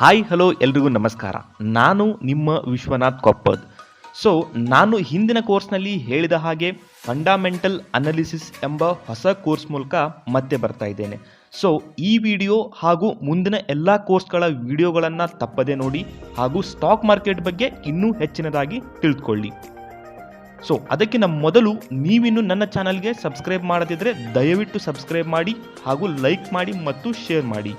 Hi hello ಎಲ್ರಿಗೂ ನಮಸ್ಕಾರ. ನಾನು ನಿಮ್ಮ ವಿಶ್ವನಾಥ್ ಕೊಪ್ಪದ್. ನಾನು ಹಿಂದಿನ ಕೋರ್ಸ್ನಲ್ಲಿ ಹೇಳಿದ ಹಾಗೆ ಫಂಡಮೆಂಟಲ್ ಅನಾಲಿಸಿಸ್ ಎಂಬ ಹೊಸ ಕೋರ್ಸ್ ಮೂಲಕ ಮತ್ತೆ ಬರ್ತಾ ಇದ್ದೇನೆ. ಈ ವಿಡಿಯೋ ಹಾಗೂ ಮುಂದಿನ ಎಲ್ಲ ಕೋರ್ಸ್ಗಳ ವಿಡಿಯೋಗಳನ್ನು ತಪ್ಪದೆ ನೋಡಿ ಹಾಗೂ ಸ್ಟಾಕ್ ಮಾರ್ಕೆಟ್ ಬಗ್ಗೆ ಇನ್ನೂ ಹೆಚ್ಚಿನದಾಗಿ ತಿಳಿದುಕೊಳ್ಳಿ. ಅದಕ್ಕಿಂತ ಮೊದಲು ನೀವಿನ್ನು ನನ್ನ ಚಾನಲ್ಗೆ ಸಬ್ಸ್ಕ್ರೈಬ್ ಮಾಡದಿದ್ದರೆ ದಯವಿಟ್ಟು ಸಬ್ಸ್ಕ್ರೈಬ್ ಮಾಡಿ ಹಾಗೂ ಲೈಕ್ ಮಾಡಿ ಮತ್ತು ಶೇರ್ ಮಾಡಿ.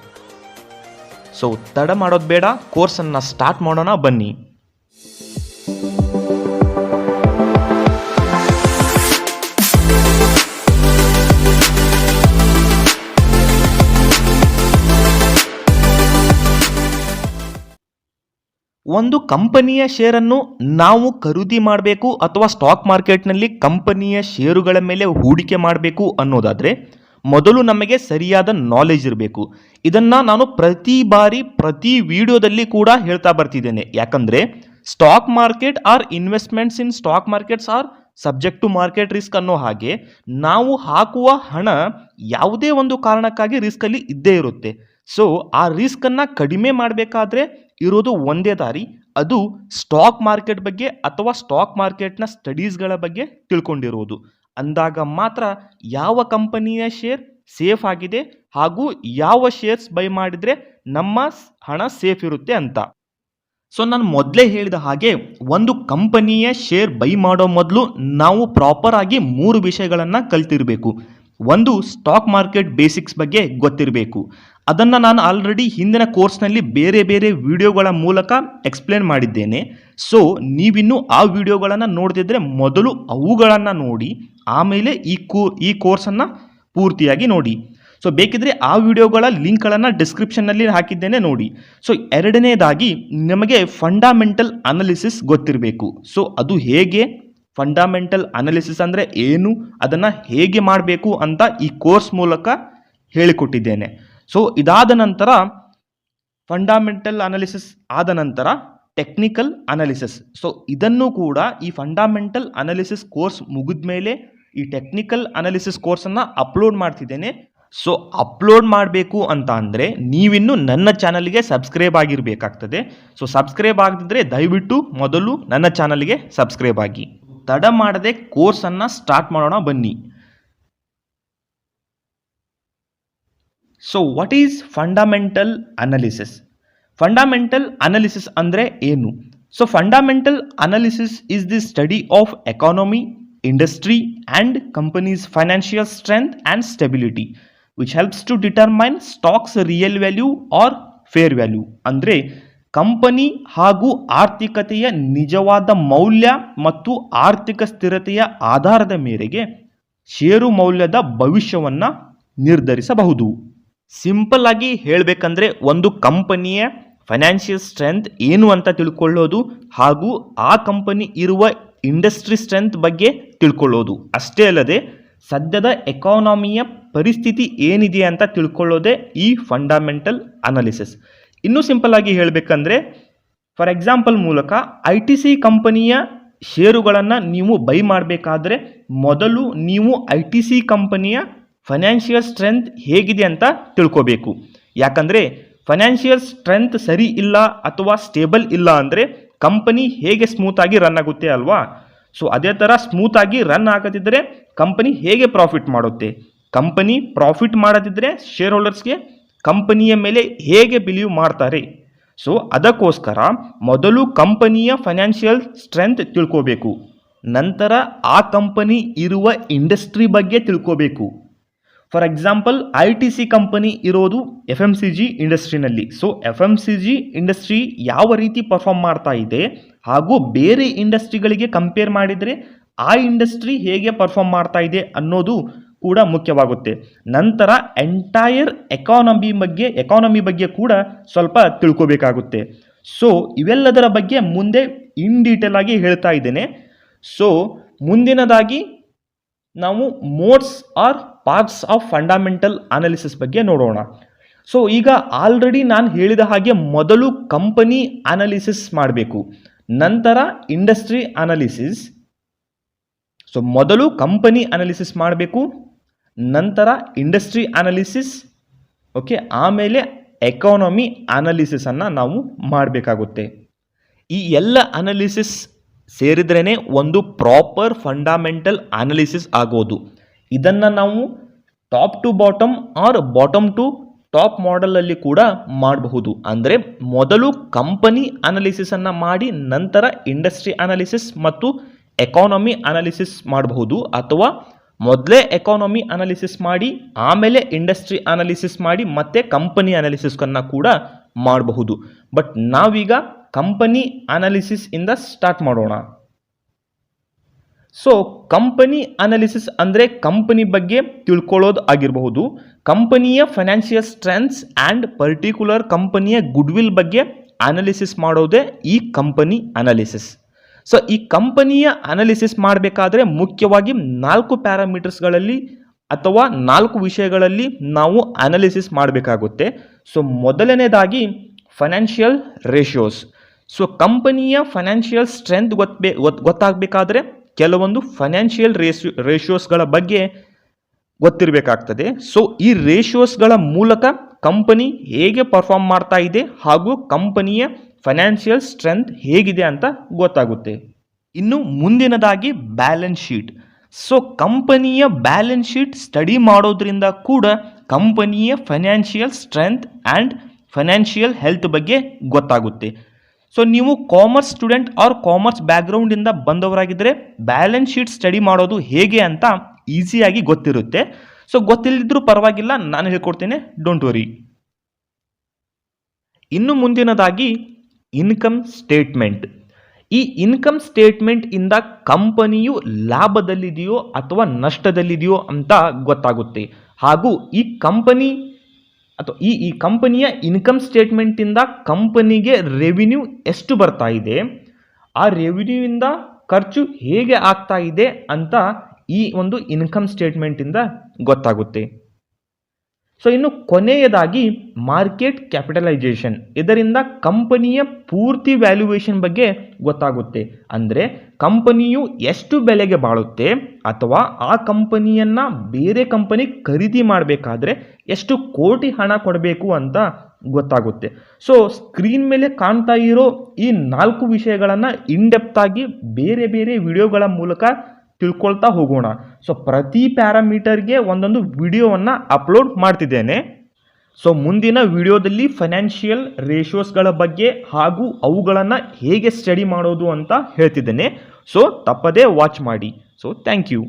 ತಡ ಮಾಡೋದು ಬೇಡ, ಕೋರ್ಸನ್ನು ಸ್ಟಾರ್ಟ್ ಮಾಡೋಣ ಬನ್ನಿ. ಒಂದು ಕಂಪನಿಯ ಶೇರನ್ನು ನಾವು ಖರೀದಿ ಮಾಡಬೇಕು ಅಥವಾ ಸ್ಟಾಕ್ ಮಾರ್ಕೆಟ್ನಲ್ಲಿ ಕಂಪನಿಯ ಶೇರುಗಳ ಮೇಲೆ ಹೂಡಿಕೆ ಮಾಡಬೇಕು ಅನ್ನೋದಾದರೆ ಮೊದಲು ನಮಗೆ ಸರಿಯಾದ ನಾಲೆಜ್ ಇರಬೇಕು. ಇದನ್ನು ನಾನು ಪ್ರತಿ ವಿಡಿಯೋದಲ್ಲಿ ಕೂಡ ಹೇಳ್ತಾ ಬರ್ತಿದ್ದೇನೆ. ಯಾಕಂದರೆ stock market are investments in stock markets are subject to market risk ಅನ್ನೋ ಹಾಗೆ ನಾವು ಹಾಕುವ ಹಣ ಯಾವುದೇ ಒಂದು ಕಾರಣಕ್ಕಾಗಿ ರಿಸ್ಕಲ್ಲಿ ಇದ್ದೇ ಇರುತ್ತೆ. ಆ ರಿಸ್ಕನ್ನು ಕಡಿಮೆ ಮಾಡಬೇಕಾದ್ರೆ ಇರೋದು ಒಂದೇ ದಾರಿ, ಅದು ಸ್ಟಾಕ್ ಮಾರ್ಕೆಟ್ ಬಗ್ಗೆ ಅಥವಾ ಸ್ಟಾಕ್ ಮಾರ್ಕೆಟ್ನ ಸ್ಟಡೀಸ್ಗಳ ಬಗ್ಗೆ ತಿಳ್ಕೊಂಡಿರೋದು. ಅಂದಾಗ ಮಾತ್ರ ಯಾವ ಕಂಪನಿಯ ಶೇರ್ ಸೇಫ್ ಆಗಿದೆ ಹಾಗೂ ಯಾವ ಶೇರ್ಸ್ ಬೈ ಮಾಡಿದರೆ ನಮ್ಮ ಹಣ ಸೇಫ್ ಇರುತ್ತೆ ಅಂತ. ನಾನು ಮೊದಲೇ ಹೇಳಿದ ಹಾಗೆ ಒಂದು ಕಂಪನಿಯ ಶೇರ್ ಬೈ ಮಾಡೋ ಮೊದಲು ನಾವು ಪ್ರಾಪರ್ ಆಗಿ 3 ವಿಷಯಗಳನ್ನು ಕಲ್ತಿರಬೇಕು. ಒಂದು, ಸ್ಟಾಕ್ ಮಾರ್ಕೆಟ್ ಬೇಸಿಕ್ಸ್ ಬಗ್ಗೆ ಗೊತ್ತಿರಬೇಕು. ಅದನ್ನು ನಾನು ಆಲ್ರೆಡಿ ಹಿಂದಿನ ಕೋರ್ಸ್ನಲ್ಲಿ ಬೇರೆ ವಿಡಿಯೋಗಳ ಮೂಲಕ ಎಕ್ಸ್ಪ್ಲೇನ್ ಮಾಡಿದ್ದೇನೆ. ನೀವಿನ್ನೂ ಆ ವಿಡಿಯೋಗಳನ್ನು ನೋಡದಿದ್ದರೆ ಮೊದಲು ಅವುಗಳನ್ನು ನೋಡಿ ಆಮೇಲೆ ಈ ಕೋರ್ಸನ್ನು ಪೂರ್ತಿಯಾಗಿ ನೋಡಿ. ಬೇಕಿದ್ರೆ ಆ ವಿಡಿಯೋಗಳ ಲಿಂಕ್ಗಳನ್ನು ಡಿಸ್ಕ್ರಿಪ್ಷನ್ನಲ್ಲಿ ಹಾಕಿದ್ದೇನೆ ನೋಡಿ. ಎರಡನೇದಾಗಿ ನಮಗೆ ಫಂಡಮೆಂಟಲ್ ಅನಾಲಿಸಿಸ್ ಗೊತ್ತಿರಬೇಕು. ಅದು ಹೇಗೆ, ಫಂಡಮೆಂಟಲ್ ಅನಾಲಿಸಿಸ್ ಅಂದರೆ ಏನು, ಅದನ್ನು ಹೇಗೆ ಮಾಡಬೇಕು ಅಂತ ಈ ಕೋರ್ಸ್ ಮೂಲಕ ಹೇಳಿಕೊಟ್ಟಿದ್ದೇನೆ. ಇದಾದ ನಂತರ ಫಂಡಮೆಂಟಲ್ ಅನಾಲಿಸಿಸ್ ಆದ ನಂತರ ಟೆಕ್ನಿಕಲ್ ಅನಾಲಿಸಿಸ್. ಇದನ್ನು ಕೂಡ ಈ ಫಂಡಮೆಂಟಲ್ ಅನಾಲಿಸಿಸ್ ಕೋರ್ಸ್ ಮುಗಿದ ಮೇಲೆ ಈ ಟೆಕ್ನಿಕಲ್ ಅನಾಲಿಸಿಸ್ ಕೋರ್ಸನ್ನು ಅಪ್ಲೋಡ್ ಮಾಡ್ತಿದ್ದೇನೆ. ಅಪ್ಲೋಡ್ ಮಾಡಬೇಕು ಅಂತ ಅಂದರೆ ನೀವಿನ್ನು ನನ್ನ ಚಾನಲ್ಗೆ ಸಬ್ಸ್ಕ್ರೈಬ್ ಆಗಿರಬೇಕಾಗ್ತದೆ. ಸಬ್ಸ್ಕ್ರೈಬ್ ಆಗದಿದ್ದರೆ ದಯವಿಟ್ಟು ಮೊದಲು ನನ್ನ ಚಾನಲ್ಗೆ ಸಬ್ಸ್ಕ್ರೈಬ್ ಆಗಿ. ತಡ ಮಾಡದೆ ಕೋರ್ಸನ್ನು ಸ್ಟಾರ್ಟ್ ಮಾಡೋಣ ಬನ್ನಿ. What is fundamental analysis? Fundamental analysis ಅಂದರೆ ಏನು? Fundamental analysis is the study of economy, industry and companies financial strength and stability which helps to determine stocks real value or fair value. ಅಂದರೆ company ಹಾಗೂ ಆರ್ಥಿಕತೆಯ ನಿಜವಾದ ಮೌಲ್ಯ ಮತ್ತು ಆರ್ಥಿಕ ಸ್ಥಿರತೆಯ ಆಧಾರದ ಮೇರೆಗೆ ಷೇರು ಮೌಲ್ಯದ ಭವಿಷ್ಯವನ್ನು ನಿರ್ಧರಿಸಬಹುದು. ಸಿಂಪಲ್ ಆಗಿ ಹೇಳಬೇಕಂದ್ರೆ ಒಂದು ಕಂಪನಿಯ ಫೈನಾನ್ಷಿಯಲ್ ಸ್ಟ್ರೆಂತ್ ಏನು ಅಂತ ತಿಳ್ಕೊಳ್ಳೋದು ಹಾಗೂ ಆ ಕಂಪನಿ ಇರುವ ಇಂಡಸ್ಟ್ರಿ ಸ್ಟ್ರೆಂತ್ ಬಗ್ಗೆ ತಿಳ್ಕೊಳ್ಳೋದು ಅಷ್ಟೇ ಅಲ್ಲದೆ ಸದ್ಯದ ಎಕಾನಮಿಯ ಪರಿಸ್ಥಿತಿ ಏನಿದೆ ಅಂತ ತಿಳ್ಕೊಳ್ಳೋದೇ ಈ ಫಂಡಮೆಂಟಲ್ ಅನಾಲಿಸಿಸ್. ಇನ್ನೂ ಸಿಂಪಲ್ ಆಗಿ ಹೇಳಬೇಕಂದ್ರೆ ಫಾರ್ ಎಕ್ಸಾಂಪಲ್ ಮೂಲಕ ITC ಕಂಪನಿಯ ಷೇರುಗಳನ್ನು ನೀವು ಬೈ ಮಾಡಬೇಕಾದ್ರೆ ಮೊದಲು ನೀವು ITC ಕಂಪನಿಯ ಫೈನಾನ್ಷಿಯಲ್ ಸ್ಟ್ರೆಂತ್ ಹೇಗಿದೆ ಅಂತ ತಿಳ್ಕೋಬೇಕು. ಯಾಕಂದರೆ ಫೈನಾನ್ಷಿಯಲ್ ಸ್ಟ್ರೆಂತ್ ಸರಿ ಇಲ್ಲ ಅಥವಾ ಸ್ಟೇಬಲ್ ಇಲ್ಲ ಅಂದರೆ ಕಂಪನಿ ಹೇಗೆ ಸ್ಮೂತಾಗಿ ರನ್ ಆಗುತ್ತೆ ಅಲ್ವಾ? ಅದೇ ಥರ ಸ್ಮೂತಾಗಿ ರನ್ ಆಗದಿದ್ದರೆ ಕಂಪನಿ ಹೇಗೆ ಪ್ರಾಫಿಟ್ ಮಾಡುತ್ತೆ? ಕಂಪನಿ ಪ್ರಾಫಿಟ್ ಮಾಡದಿದ್ದರೆ ಶೇರ್ ಹೋಲ್ಡರ್ಸ್ಗೆ ಕಂಪನಿಯ ಮೇಲೆ ಹೇಗೆ ಬಿಲೀವ್ ಮಾಡ್ತಾರೆ? ಅದಕ್ಕೋಸ್ಕರ ಮೊದಲು ಕಂಪನಿಯ ಫೈನಾನ್ಷಿಯಲ್ ಸ್ಟ್ರೆಂತ್ ತಿಳ್ಕೋಬೇಕು. ನಂತರ ಆ ಕಂಪನಿ ಇರುವ ಇಂಡಸ್ಟ್ರಿ ಬಗ್ಗೆ ತಿಳ್ಕೋಬೇಕು. ಫಾರ್ ಎಕ್ಸಾಂಪಲ್ ITC ಕಂಪನಿ ಇರೋದು FMCG ಇಂಡಸ್ಟ್ರಿನಲ್ಲಿ. FMCG ಇಂಡಸ್ಟ್ರಿ ಯಾವ ರೀತಿ ಪರ್ಫಾರ್ಮ್ ಮಾಡ್ತಾ ಇದೆ ಹಾಗೂ ಬೇರೆ ಇಂಡಸ್ಟ್ರಿಗಳಿಗೆ ಕಂಪೇರ್ ಮಾಡಿದರೆ ಆ ಇಂಡಸ್ಟ್ರಿ ಹೇಗೆ ಪರ್ಫಾರ್ಮ್ ಮಾಡ್ತಾ ಇದೆ ಅನ್ನೋದು ಕೂಡ ಮುಖ್ಯವಾಗುತ್ತೆ. ನಂತರ ಎಂಟೈರ್ ಎಕಾನಮಿ ಬಗ್ಗೆ ಕೂಡ ಸ್ವಲ್ಪ ತಿಳ್ಕೋಬೇಕಾಗುತ್ತೆ. ಇವೆಲ್ಲದರ ಬಗ್ಗೆ ಮುಂದೆ ಇನ್ ಡೀಟೇಲ್ ಆಗಿ ಹೇಳ್ತಾ ಇದ್ದೇನೆ. ಮುಂದಿನದಾಗಿ ನಾವು modes or parts of fundamental analysis ಬಗ್ಗೆ ನೋಡೋಣ. ಈಗ ಆಲ್ರೆಡಿ ನಾನು ಹೇಳಿದ ಹಾಗೆ ಮೊದಲು ಕಂಪನಿ ಅನಾಲಿಸಿಸ್ ಮಾಡಬೇಕು, ನಂತರ ಇಂಡಸ್ಟ್ರಿ ಅನಾಲಿಸಿಸ್. ಮೊದಲು ಕಂಪನಿ ಅನಾಲಿಸಿಸ್ ಮಾಡಬೇಕು, ನಂತರ ಇಂಡಸ್ಟ್ರಿ ಅನಾಲಿಸಿಸ್, ಓಕೆ, ಆಮೇಲೆ ಎಕಾನಮಿ ಅನಾಲಿಸಿಸನ್ನು ನಾವು ಮಾಡಬೇಕಾಗುತ್ತೆ. ಈ ಎಲ್ಲ ಅನಾಲಿಸಿಸ್ ಸೇರಿದ್ರೇ ಒಂದು ಪ್ರಾಪರ್ ಫಂಡಮೆಂಟಲ್ ಅನಾಲಿಸಿಸ್ ಆಗೋದು. ಇದನ್ನು ನಾವು top to bottom or bottom to top ಮಾಡೆಲಲ್ಲಿ ಕೂಡ ಮಾಡಬಹುದು. ಅಂದರೆ ಮೊದಲು ಕಂಪನಿ ಅನಾಲಿಸಿಸನ್ನು ಮಾಡಿ ನಂತರ ಇಂಡಸ್ಟ್ರಿ ಅನಾಲಿಸಿಸ್ ಮತ್ತು ಎಕಾನಮಿ ಅನಾಲಿಸಿಸ್ ಮಾಡಬಹುದು, ಅಥವಾ ಮೊದಲೇ ಎಕಾನಮಿ ಅನಾಲಿಸಿಸ್ ಮಾಡಿ ಆಮೇಲೆ ಇಂಡಸ್ಟ್ರಿ ಅನಾಲಿಸಿಸ್ ಮಾಡಿ ಮತ್ತೆ ಕಂಪನಿ ಅನಾಲಿಸಿಸ್ಕನ್ನು ಕೂಡ ಮಾಡಬಹುದು. ಬಟ್ ನಾವೀಗ ಕಂಪನಿ ಅನಾಲಿಸಿಸ್ ಇಂದ ಸ್ಟಾರ್ಟ್ ಮಾಡೋಣ. ಸೊ ಕಂಪನಿ ಅನಾಲಿಸಿಸ್ ಅಂದರೆ ಕಂಪನಿ ಬಗ್ಗೆ ತಿಳ್ಕೊಳ್ಳೋದು ಆಗಿರಬಹುದು, ಕಂಪನಿಯ ಫೈನಾನ್ಷಿಯಲ್ ಸ್ಟ್ರೆಂತ್ಸ್ ಆ್ಯಂಡ್ ಪರ್ಟಿಕ್ಯುಲರ್ ಕಂಪನಿಯ ಗುಡ್ವಿಲ್ ಬಗ್ಗೆ ಅನಾಲಿಸಿಸ್ ಮಾಡೋದೇ ಈ ಕಂಪನಿ ಅನಾಲಿಸಿಸ್. ಸೊ ಈ ಕಂಪನಿಯ ಅನಾಲಿಸಿಸ್ ಮಾಡಬೇಕಾದ್ರೆ ಮುಖ್ಯವಾಗಿ 4 ಪ್ಯಾರಾಮೀಟರ್ಸ್ಗಳಲ್ಲಿ ಅಥವಾ 4 ವಿಷಯಗಳಲ್ಲಿ ನಾವು ಅನಾಲಿಸಿಸ್ ಮಾಡಬೇಕಾಗುತ್ತೆ. ಸೊ ಮೊದಲನೇದಾಗಿ ಫೈನಾನ್ಷಿಯಲ್ ರೇಷಿಯೋಸ್. ಸೊ ಕಂಪನಿಯ ಫೈನಾನ್ಷಿಯಲ್ ಸ್ಟ್ರೆಂತ್ ಗೊತ್ತಾಗಬೇಕಾದ್ರೆ ಕೆಲವೊಂದು ಫೈನಾನ್ಷಿಯಲ್ ರೇಷಿಯೋಸ್ಗಳ ಬಗ್ಗೆ ಗೊತ್ತಿರಬೇಕಾಗ್ತದೆ. ಸೊ ಈ ರೇಷಿಯೋಸ್ಗಳ ಮೂಲಕ ಕಂಪನಿ ಹೇಗೆ ಪರ್ಫಾರ್ಮ್ ಮಾಡ್ತಾ ಇದೆ ಹಾಗೂ ಕಂಪನಿಯ ಫೈನಾನ್ಷಿಯಲ್ ಸ್ಟ್ರೆಂತ್ ಹೇಗಿದೆ ಅಂತ ಗೊತ್ತಾಗುತ್ತೆ. ಇನ್ನು ಮುಂದಿನದಾಗಿ ಬ್ಯಾಲೆನ್ಸ್ ಶೀಟ್. ಸೊ ಕಂಪನಿಯ ಬ್ಯಾಲೆನ್ಸ್ ಶೀಟ್ ಸ್ಟಡಿ ಮಾಡೋದ್ರಿಂದ ಕೂಡ ಕಂಪನಿಯ financial strength and financial health ಬಗ್ಗೆ ಗೊತ್ತಾಗುತ್ತೆ. ಸೊ ನೀವು ಕಾಮರ್ಸ್ ಸ್ಟೂಡೆಂಟ್ ಆರ್ ಕಾಮರ್ಸ್ ಬ್ಯಾಕ್ಗ್ರೌಂಡಿಂದ ಬಂದವರಾಗಿದ್ದರೆ ಬ್ಯಾಲೆನ್ಸ್ ಶೀಟ್ ಸ್ಟಡಿ ಮಾಡೋದು ಹೇಗೆ ಅಂತ ಈಸಿಯಾಗಿ ಗೊತ್ತಿರುತ್ತೆ. ಸೊ ಗೊತ್ತಿಲ್ಲದಿದ್ರೂ ಪರವಾಗಿಲ್ಲ, ನಾನು ಹೇಳ್ಕೊಡ್ತೇನೆ, ಡೋಂಟ್ ವರಿ. ಇನ್ನು ಮುಂದಿನದಾಗಿ ಇನ್ಕಮ್ ಸ್ಟೇಟ್ಮೆಂಟ್. ಈ ಇನ್ಕಮ್ ಸ್ಟೇಟ್ಮೆಂಟ್ ಇಂದ ಕಂಪನಿಯು ಲಾಭದಲ್ಲಿದೆಯೋ ಅಥವಾ ನಷ್ಟದಲ್ಲಿದೆಯೋ ಅಂತ ಗೊತ್ತಾಗುತ್ತೆ. ಹಾಗೂ ಈ ಕಂಪನಿ ಅಥವಾ ಈ ಕಂಪನಿಯ ಇನ್ಕಮ್ ಸ್ಟೇಟ್ಮೆಂಟಿಂದ ಕಂಪನಿಗೆ ರೆವಿನ್ಯೂ ಎಷ್ಟು ಬರ್ತಾ ಇದೆ, ಆ ರೆವಿನ್ಯೂವಿಂದ ಖರ್ಚು ಹೇಗೆ ಆಗ್ತಾ ಇದೆ ಅಂತ ಈ ಒಂದು ಇನ್ಕಮ್ ಸ್ಟೇಟ್ಮೆಂಟಿಂದ ಗೊತ್ತಾಗುತ್ತೆ. ಸೊ ಇನ್ನು ಕೊನೆಯದಾಗಿ ಮಾರ್ಕೆಟ್ ಕ್ಯಾಪಿಟಲೈಸೇಷನ್. ಇದರಿಂದ ಕಂಪನಿಯ ಪೂರ್ತಿ ವ್ಯಾಲ್ಯೂಯೇಷನ್ ಬಗ್ಗೆ ಗೊತ್ತಾಗುತ್ತೆ. ಅಂದರೆ ಕಂಪನಿಯು ಎಷ್ಟು ಬೆಲೆಗೆ ಬಾಳುತ್ತೆ ಅಥವಾ ಆ ಕಂಪನಿಯನ್ನು ಬೇರೆ ಕಂಪನಿ ಖರೀದಿ ಮಾಡಬೇಕಾದ್ರೆ ಎಷ್ಟು ಕೋಟಿ ಹಣ ಕೊಡಬೇಕು ಅಂತ ಗೊತ್ತಾಗುತ್ತೆ. ಸೊ ಸ್ಕ್ರೀನ್ ಮೇಲೆ ಕಾಣ್ತಾ ಇರೋ ಈ 4 ವಿಷಯಗಳನ್ನು ಇನ್ಡೆಪ್ತ್ ಆಗಿ ಬೇರೆ ಬೇರೆ ವಿಡಿಯೋಗಳ ಮೂಲಕ ತಿಳ್ಕೊಳ್ತಾ ಹೋಗೋಣ. ಸೊ ಪ್ರತಿ ಪ್ಯಾರಾಮೀಟರ್ಗೆ ಒಂದೊಂದು ವಿಡಿಯೋವನ್ನು ಅಪ್ಲೋಡ್ ಮಾಡ್ತಿದ್ದೇನೆ. ಸೊ ಮುಂದಿನ ವಿಡಿಯೋದಲ್ಲಿ ಫೈನಾನ್ಷಿಯಲ್ ರೇಷಿಯೋಸ್ಗಳ ಬಗ್ಗೆ ಹಾಗೂ ಅವುಗಳನ್ನು ಹೇಗೆ ಸ್ಟಡಿ ಮಾಡೋದು ಅಂತ ಹೇಳ್ತಿದ್ದೇನೆ. ಸೊ ತಪ್ಪದೇ ವಾಚ್ ಮಾಡಿ. So thank you.